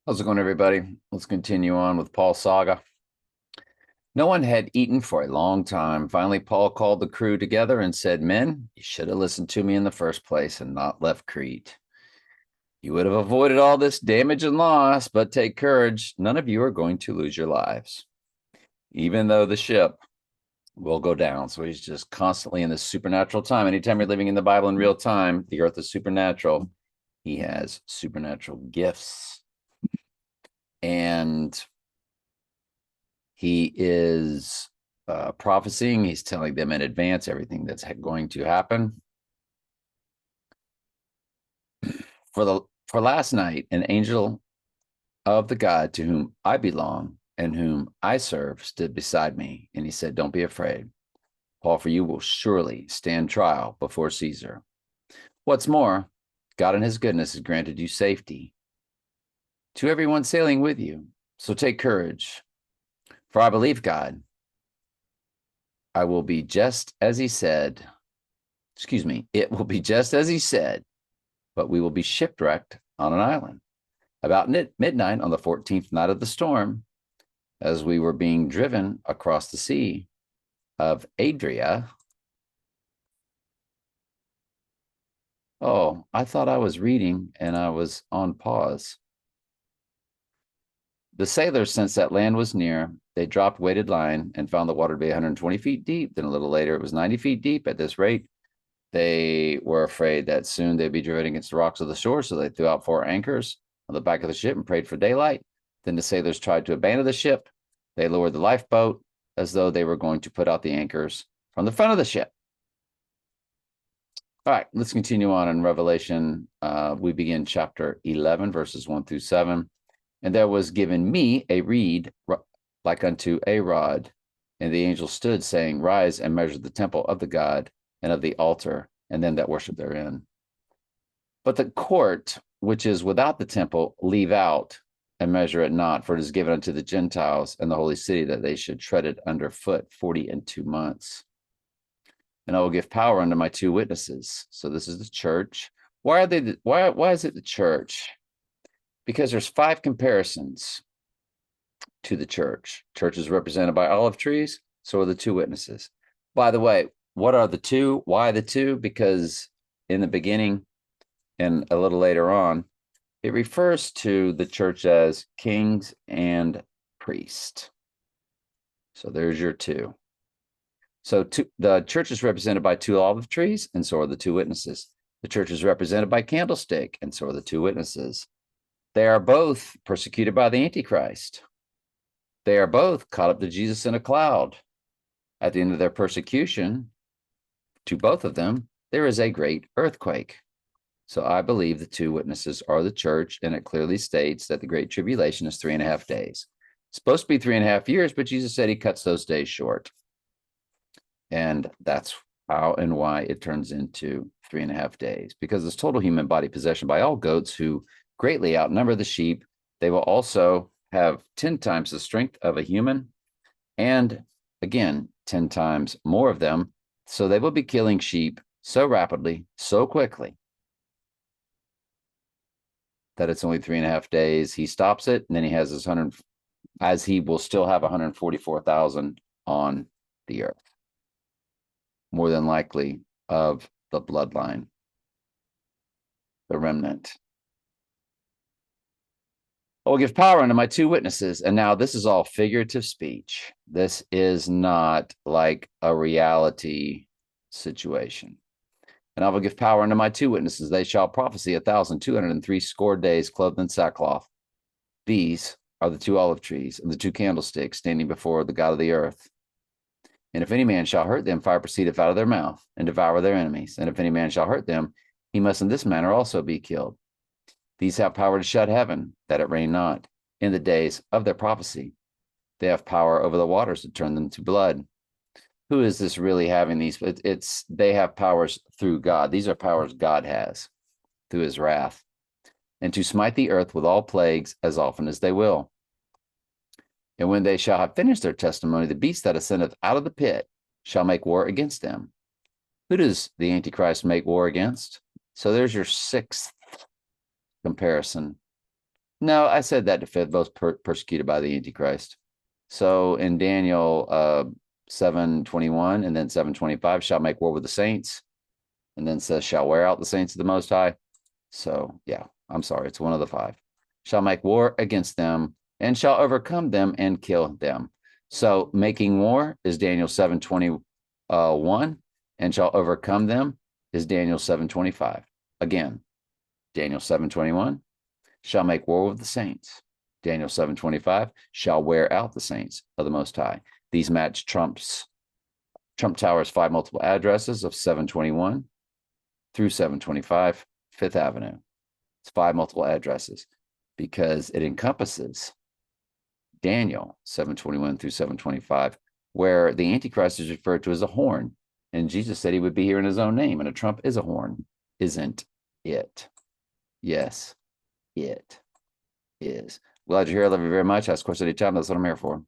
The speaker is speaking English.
How's it going, everybody? Let's continue on with Paul's saga. No one had eaten for a long time. Finally, Paul called the crew together and said, "Men, you should have listened to me in the first place and not left Crete. You would have avoided all this damage and loss, but take courage. None of you are going to lose your lives, even though the ship will go down." So he's just constantly in this supernatural time. Anytime you're living in the Bible in real time, the earth is supernatural. He has supernatural gifts. And he is prophesying. He's telling them in advance everything that's going to happen. For last night, an angel of the God to whom I belong and whom I serve stood beside me, and he said, "Don't be afraid, Paul, for you will surely stand trial before Caesar. What's more, God in his goodness has granted you safety to everyone sailing with you. So take courage, for I believe God. I will be just as he said. Excuse me, it will be just as he said, but we will be shipwrecked on an island. About midnight on the 14th night of the storm, as we were being driven across the sea of Adria." Oh, I thought I was reading and I was on pause. "The sailors sensed that land was near. They dropped weighted line and found the water to be 120 feet deep. Then a little later, it was 90 feet deep. At this rate, they were afraid that soon they'd be driven against the rocks of the shore, so they threw out 4 anchors on the back of the ship and prayed for daylight. Then the sailors tried to abandon the ship. They lowered the lifeboat as though they were going to put out the anchors from the front of the ship." All right, let's continue on in Revelation. We begin chapter 11, verses 1 through 7. "And there was given me a reed like unto a rod, and the angel stood, saying, Rise and measure the temple of the God and of the altar, and them that worship therein. But the court which is without the temple leave out, and measure it not, for it is given unto the Gentiles and the holy city, that they should tread it under foot 42 months. And I will give power unto my 2 witnesses." So this is the church. Why is it the church? Because there's 5 comparisons to the church. Church is represented by olive trees, so are the 2 witnesses. By the way, what are the 2? Why the 2? Because in the beginning and a little later on, it refers to the church as kings and priests. So there's your 2. So the church is represented by 2 olive trees, and so are the 2 witnesses. The church is represented by candlestick, and so are the 2 witnesses. They are both persecuted by the Antichrist. They are both caught up to Jesus in a cloud. At the end of their persecution, to both of them, there is a great earthquake. So I believe the 2 witnesses are the church, and it clearly states that the Great Tribulation is 3.5 days. It's supposed to be 3.5 years, but Jesus said he cuts those days short. And that's how and why it turns into 3.5 days, because it's total human body possession by all goats who greatly outnumber the sheep. They will also have 10 times the strength of a human, and again, 10 times more of them. So they will be killing sheep so rapidly, so quickly, that it's only 3.5 days. He stops it, and then he has his 100, as he will still have 144,000 on the earth, more than likely of the bloodline, the remnant. "I will give power unto my 2 witnesses." And now this is all figurative speech. This is not like a reality situation. "And I will give power unto my 2 witnesses. They shall prophesy 1,260 days, clothed in sackcloth. These are the 2 olive trees and the 2 candlesticks standing before the God of the earth. And if any man shall hurt them, fire proceedeth out of their mouth, and devour their enemies. And if any man shall hurt them, he must in this manner also be killed. These have power to shut heaven, that it rain not, in the days of their prophecy. They have power over the waters to turn them to blood." Who is this really having these? They have powers through God. These are powers God has through his wrath. "And to smite the earth with all plagues as often as they will. And when they shall have finished their testimony, the beast that ascendeth out of the pit shall make war against them." Who does the Antichrist make war against? So there's your 6th comparison. No, I said that to fit both persecuted by the Antichrist. So in Daniel 7:21 and then 7:25 shall make war with the saints, and then says shall wear out the saints of the Most High. So yeah, I'm sorry, it's one of the five. Shall make war against them and shall overcome them and kill them. So making war is Daniel 7:21 and shall overcome them is Daniel 7:25. Again, Daniel 7:21 shall make war with the saints. Daniel 7:25 shall wear out the saints of the Most High. These match Trump Tower's five multiple addresses of 721 through 725 Fifth Avenue. It's five multiple addresses because it encompasses Daniel 7:21 through 7:25, where the Antichrist is referred to as a horn. And Jesus said he would be here in his own name, and a trump is a horn, isn't it? Yes, it is. Glad you're here. I love you very much. Ask questions anytime. That's what I'm here for.